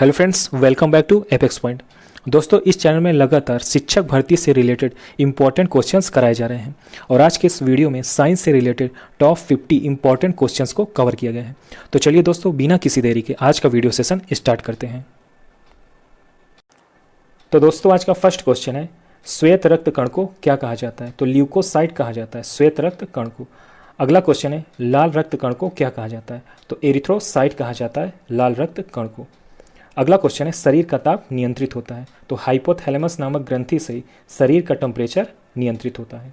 Hello friends, welcome back to Apex point. दोस्तों, इस channel में लगातार शिक्षक भर्ती से रिलेटेड इंपॉर्टेंट क्वेश्चंस कराए जा रहे हैं और आज के इस वीडियो में साइंस से रिलेटेड टॉप 50 इंपॉर्टेंट क्वेश्चंस को कवर किया गया है। तो चलिए दोस्तों, बिना किसी देरी के आज का वीडियो सेशन स्टार्ट करते हैं। तो दोस्तों, आज का फर्स्ट क्वेश्चन है, श्वेत रक्त कण को क्या कहा जाता है? तो ल्यूकोसाइट कहा जाता है श्वेत रक्त कण को। अगला क्वेश्चन है, लाल रक्त कण को क्या कहा जाता है? तो एरिथ्रोसाइट कहा जाता है लाल रक्त कण को। अगला क्वेश्चन है, शरीर का ताप नियंत्रित होता है? तो हाइपोथैलेमस नामक ग्रंथि से शरीर का टेम्परेचर नियंत्रित होता है।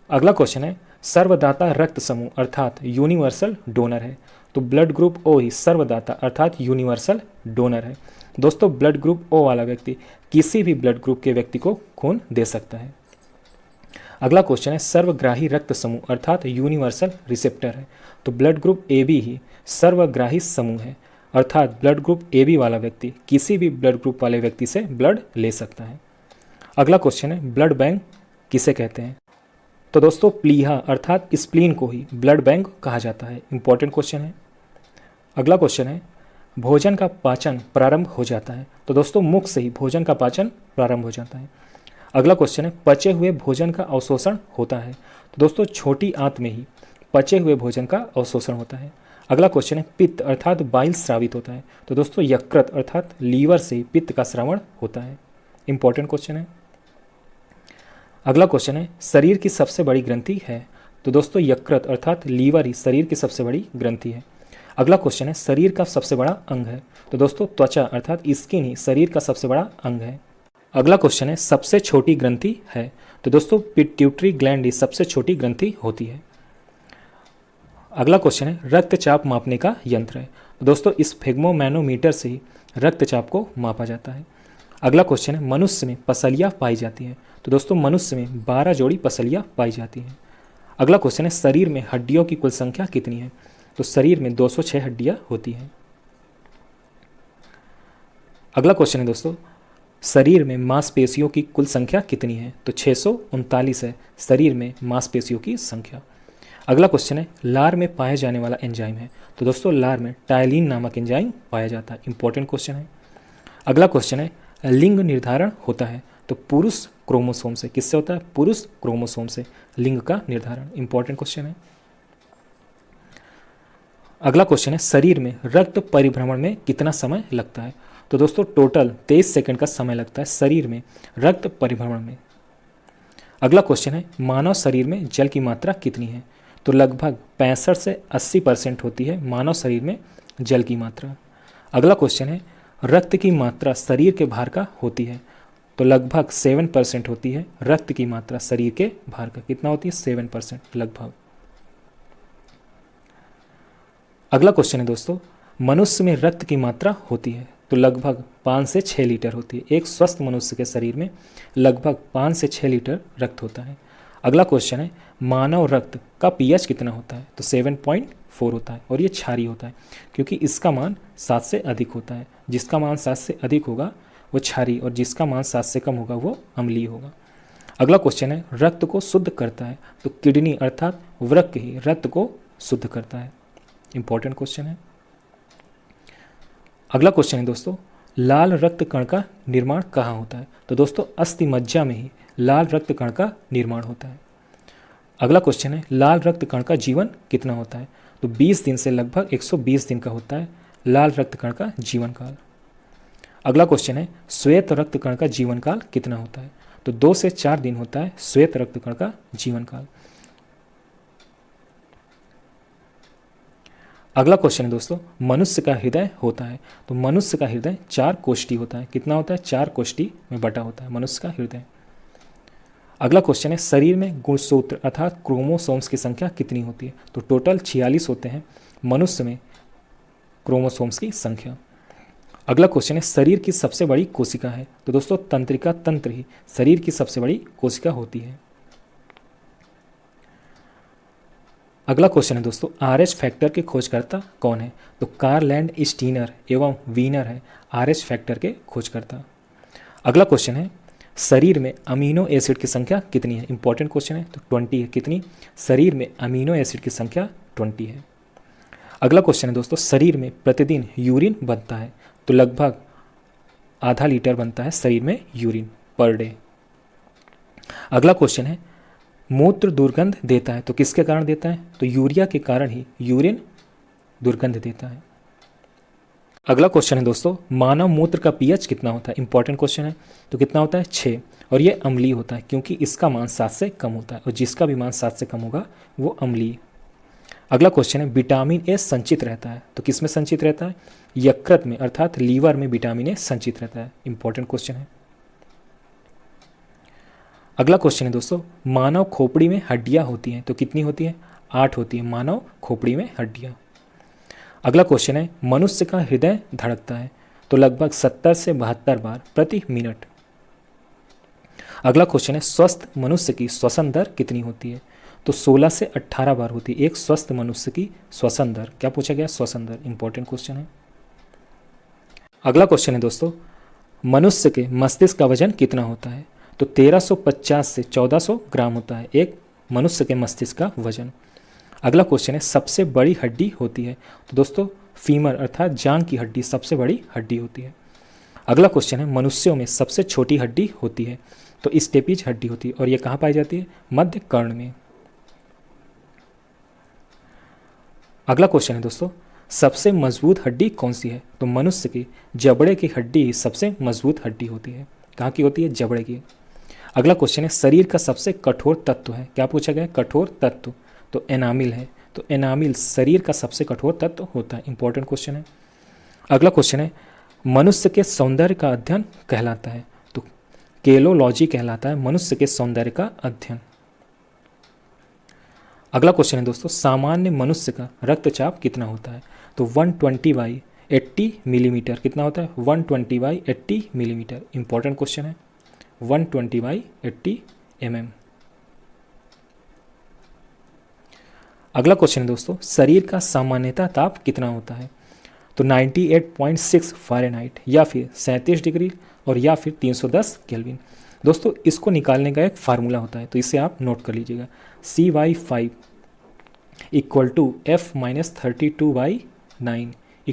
अगला क्वेश्चन है, सर्वदाता रक्त समूह अर्थात यूनिवर्सल डोनर है? तो ब्लड ग्रुप ओ ही सर्वदाता अर्थात यूनिवर्सल डोनर है। दोस्तों, ब्लड ग्रुप ओ वाला व्यक्ति किसी भी ब्लड ग्रुप के व्यक्ति को खून दे सकता है। अगला क्वेश्चन है, सर्वग्राही रक्त समूह अर्थात यूनिवर्सल रिसेप्टर है? तो ब्लड ग्रुप ए बी ही सर्वग्राही समूह है, अर्थात ब्लड ग्रुप ए बी वाला व्यक्ति किसी भी ब्लड ग्रुप वाले व्यक्ति से ब्लड ले सकता है। अगला क्वेश्चन है, ब्लड बैंक किसे कहते हैं? तो दोस्तों, प्लीहा अर्थात स्प्लीन को ही ब्लड बैंक कहा जाता है। इंपॉर्टेंट क्वेश्चन है। अगला क्वेश्चन है, भोजन का पाचन प्रारंभ हो जाता है? तो दोस्तों, मुख से ही भोजन का पाचन प्रारंभ हो जाता है। अगला क्वेश्चन है, पचे हुए भोजन का अवशोषण होता है? तो दोस्तों, छोटी आंत में ही पचे हुए भोजन का अवशोषण होता है। अगला क्वेश्चन है, पित्त अर्थात बाइल स्रावित होता है? तो दोस्तों, यकृत अर्थात लीवर से पित्त का श्रवण होता है। इंपॉर्टेंट क्वेश्चन है। अगला क्वेश्चन है, शरीर की सबसे बड़ी ग्रंथि है? तो दोस्तों, यकृत अर्थात लीवर ही शरीर की सबसे बड़ी ग्रंथि है। अगला क्वेश्चन है, शरीर का सबसे बड़ा अंग है? तो दोस्तों, त्वचा अर्थात स्किन ही शरीर का सबसे बड़ा अंग है। अगला क्वेश्चन है, सबसे छोटी ग्रंथि है? तो दोस्तों, पिट्यूटरी ग्लैंड ही सबसे छोटी ग्रंथि होती है। अगला क्वेश्चन है, रक्तचाप मापने का यंत्र है? तो दोस्तों, इस स्फिग्मोमैनोमीटर से ही रक्तचाप को मापा जाता है। अगला क्वेश्चन है, मनुष्य में पसलियाँ पाई जाती हैं? तो दोस्तों, मनुष्य में 12 जोड़ी पसलियाँ पाई जाती हैं। अगला क्वेश्चन है, शरीर में हड्डियों की कुल संख्या कितनी है? तो शरीर में 206 हड्डियाँ होती हैं। अगला क्वेश्चन है दोस्तों, शरीर में मांसपेशियों की कुल संख्या कितनी है? तो 639 है शरीर में मांसपेशियों की संख्या। अगला क्वेश्चन है, लार में पाया जाने वाला एंजाइम है? तो दोस्तों, लार में टायलिन नामक एंजाइम पाया जाता है। इंपॉर्टेंट क्वेश्चन है। अगला क्वेश्चन है, लिंग निर्धारण होता है? तो पुरुष क्रोमोसोम से। किससे होता है? पुरुष क्रोमोसोम से लिंग का निर्धारण। इंपॉर्टेंट क्वेश्चन है। अगला क्वेश्चन है, शरीर में रक्त परिभ्रमण में कितना समय लगता है? तो दोस्तों, टोटल 23 सेकंड का समय लगता है शरीर में रक्त परिभ्रमण में। अगला क्वेश्चन है, मानव शरीर में जल की मात्रा कितनी है? तो लगभग 65 से 80% होती है मानव शरीर में जल की मात्रा। अगला क्वेश्चन है, रक्त की मात्रा शरीर के भार का होती है? तो लगभग 7% होती है रक्त की मात्रा शरीर के भार का। कितना होती है? 7% लगभग। अगला क्वेश्चन है दोस्तों, मनुष्य में रक्त की मात्रा होती है? तो लगभग 5 से 6 लीटर होती है। एक स्वस्थ मनुष्य के शरीर में लगभग 5 से 6 लीटर रक्त होता है। अगला क्वेश्चन है, मानव रक्त का पीएच कितना होता है? तो 7.4 होता है और ये क्षारीय होता है क्योंकि इसका मान 7 से अधिक होता है। जिसका मान 7 से अधिक होगा वो क्षारीय और जिसका मान 7 से कम होगा वो अम्लीय होगा। अगला क्वेश्चन है, रक्त को शुद्ध करता है? तो किडनी अर्थात वृक्क ही रक्त को शुद्ध करता है। इंपॉर्टेंट क्वेश्चन है। अगला क्वेश्चन है दोस्तों, लाल रक्त कण का निर्माण कहाँ होता है? तो दोस्तों, अस्थि मज्जा में ही लाल रक्त कण का निर्माण होता है। अगला क्वेश्चन है, लाल रक्त कण का जीवन कितना होता है? तो 20 दिन से लगभग 120 दिन का होता है लाल रक्त कण का जीवन काल। अगला क्वेश्चन है, श्वेत रक्त कण का जीवन काल कितना होता है? तो 2 से 4 दिन होता है श्वेत रक्त कण का जीवन काल। अगला क्वेश्चन है दोस्तों, मनुष्य का हृदय होता है? तो मनुष्य का हृदय 4 कोष्ठी होता है। कितना होता है? 4 कोष्ठी में बटा होता है मनुष्य का हृदय। अगला क्वेश्चन है, शरीर में गुणसूत्र अर्थात क्रोमोसोम्स की संख्या कितनी होती है? तो टोटल 46 होते हैं मनुष्य में क्रोमोसोम्स की संख्या। अगला क्वेश्चन है, शरीर की सबसे बड़ी कोशिका है? तो दोस्तों, तंत्रिका तंत्र ही शरीर की सबसे बड़ी कोशिका होती है। अगला क्वेश्चन है दोस्तों, RH फैक्टर के खोजकर्ता कौन है? तो कार्ल एंड स्टीनर एवं वीनर है RH फैक्टर के खोजकर्ता। अगला क्वेश्चन है, शरीर में अमीनो एसिड की संख्या कितनी है? इंपॉर्टेंट क्वेश्चन है। तो 20 है। कितनी? शरीर में अमीनो एसिड की संख्या 20 है। अगला क्वेश्चन है दोस्तों, शरीर में प्रतिदिन यूरिन बनता है, तो लगभग आधा लीटर बनता है शरीर में यूरिन पर डे। अगला क्वेश्चन है, मूत्र दुर्गंध देता है, तो किसके कारण देता है, तो यूरिया के कारण ही यूरिन दुर्गंध देता है। अगला क्वेश्चन है दोस्तों, मानव मूत्र का पीएच कितना होता है, इंपॉर्टेंट क्वेश्चन है, तो कितना होता है 6, और ये अम्लीय होता है क्योंकि इसका मान 7 से कम होता है, और जिसका भी मान 7 से कम होगा वो अम्लीय। अगला क्वेश्चन है, विटामिन ए संचित रहता है, तो किस में संचित रहता है, यकृत में अर्थात लीवर में विटामिन ए संचित रहता है, इंपॉर्टेंट क्वेश्चन है। अगला क्वेश्चन है दोस्तों, मानव खोपड़ी में हड्डियां होती हैं, तो कितनी होती है, 8 होती है मानव खोपड़ी में हड्डियां। अगला क्वेश्चन है, मनुष्य का हृदय धड़कता है, तो लगभग 70 से 72 बार प्रति मिनट। अगला क्वेश्चन है, स्वस्थ मनुष्य की श्वसन दर कितनी होती है, तो 16 से 18 बार होती है एक स्वस्थ मनुष्य की श्वसन दर। क्या पूछा गया, श्वसन दर, इंपॉर्टेंट क्वेश्चन है। अगला क्वेश्चन है दोस्तों, मनुष्य के मस्तिष्क का वजन कितना होता है, तो 1350 से 1400 ग्राम होता है एक मनुष्य के मस्तिष्क का वजन। अगला क्वेश्चन है, सबसे बड़ी हड्डी होती है, तो दोस्तों फीमर अर्थात जांघ की हड्डी सबसे बड़ी हड्डी होती है। अगला क्वेश्चन है, मनुष्यों में सबसे छोटी हड्डी होती है, तो स्टेपिज हड्डी होती है, और ये कहाँ पाई जाती है, मध्य कर्ण में। अगला क्वेश्चन है दोस्तों, सबसे मजबूत हड्डी कौन सी है, तो मनुष्य की जबड़े की हड्डी सबसे मजबूत हड्डी होती है। कहाँ की होती है, जबड़े की। अगला क्वेश्चन है, शरीर का सबसे कठोर तत्व है, क्या पूछा गया, कठोर तत्व, तो एनामिल है, तो एनामिल शरीर का सबसे कठोर तत्व होता है, इंपॉर्टेंट क्वेश्चन है। अगला क्वेश्चन है, मनुष्य के सौंदर्य का अध्ययन कहलाता है, तो केलोलॉजी कहलाता है मनुष्य के सौंदर्य का अध्ययन। अगला क्वेश्चन है दोस्तों, सामान्य मनुष्य का रक्तचाप कितना होता है, तो 120/80 मिलीमीटर कितना होता है, 120/80 मिलीमीटर, इंपॉर्टेंट क्वेश्चन है, 120/80 mm। अगला क्वेश्चन है दोस्तों, शरीर का सामान्यतः ताप कितना होता है, तो 98.6 फ़ारेनहाइट या फिर 37 डिग्री और या फिर 310 केल्विन। दोस्तों इसको निकालने का एक फार्मूला होता है, तो इसे आप नोट कर लीजिएगा, CY5 = F - 32/9 =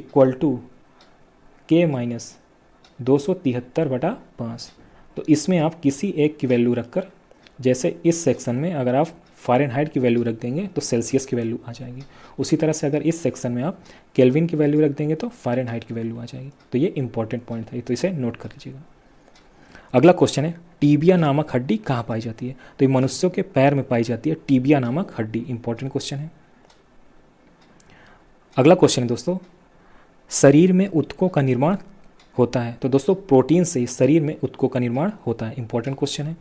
K - 273/5। तो इसमें आप किसी एक की वैल्यू रखकर, जैसे इस सेक्शन में अगर आप फ़ारेनहाइट की वैल्यू रख देंगे तो सेल्सियस की वैल्यू आ जाएगी, उसी तरह से अगर इस सेक्शन में आप केल्विन की वैल्यू रख देंगे तो फ़ारेनहाइट की वैल्यू आ जाएगी। तो ये इंपॉर्टेंट पॉइंट है, तो इसे नोट कर लीजिएगा। अगला क्वेश्चन है, टीबिया नामक हड्डी कहाँ पाई जाती है, तो ये मनुष्यों के पैर में पाई जाती है टीबिया नामक हड्डी, इंपॉर्टेंट क्वेश्चन है। अगला क्वेश्चन है दोस्तों, शरीर में ऊतकों का निर्माण होता है, तो दोस्तों प्रोटीन से ही शरीर में ऊतकों का निर्माण होता है, इंपॉर्टेंट क्वेश्चन है।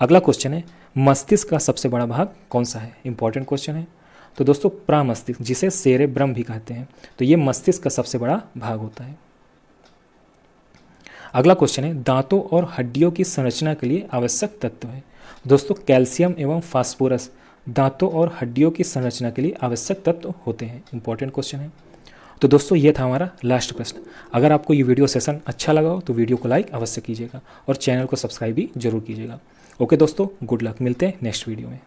अगला क्वेश्चन है, मस्तिष्क का सबसे बड़ा भाग कौन सा है, इंपॉर्टेंट क्वेश्चन है। तो दोस्तों प्रामस्तिष्क, जिसे सेरेब्रम भी कहते हैं, तो ये मस्तिष्क का सबसे बड़ा भाग होता है। अगला क्वेश्चन है, दांतों और हड्डियों की संरचना के लिए आवश्यक तत्व है, दोस्तों कैल्शियम एवं फास्फोरस दांतों और हड्डियों की संरचना के लिए आवश्यक तत्व होते हैं, इंपॉर्टेंट क्वेश्चन है। तो दोस्तों ये था हमारा लास्ट प्रश्न। अगर आपको ये वीडियो सेशन अच्छा लगा हो तो वीडियो को लाइक अवश्य कीजिएगा और चैनल को सब्सक्राइब भी जरूर कीजिएगा। ओके दोस्तों, गुड लक, मिलते हैं नेक्स्ट वीडियो में।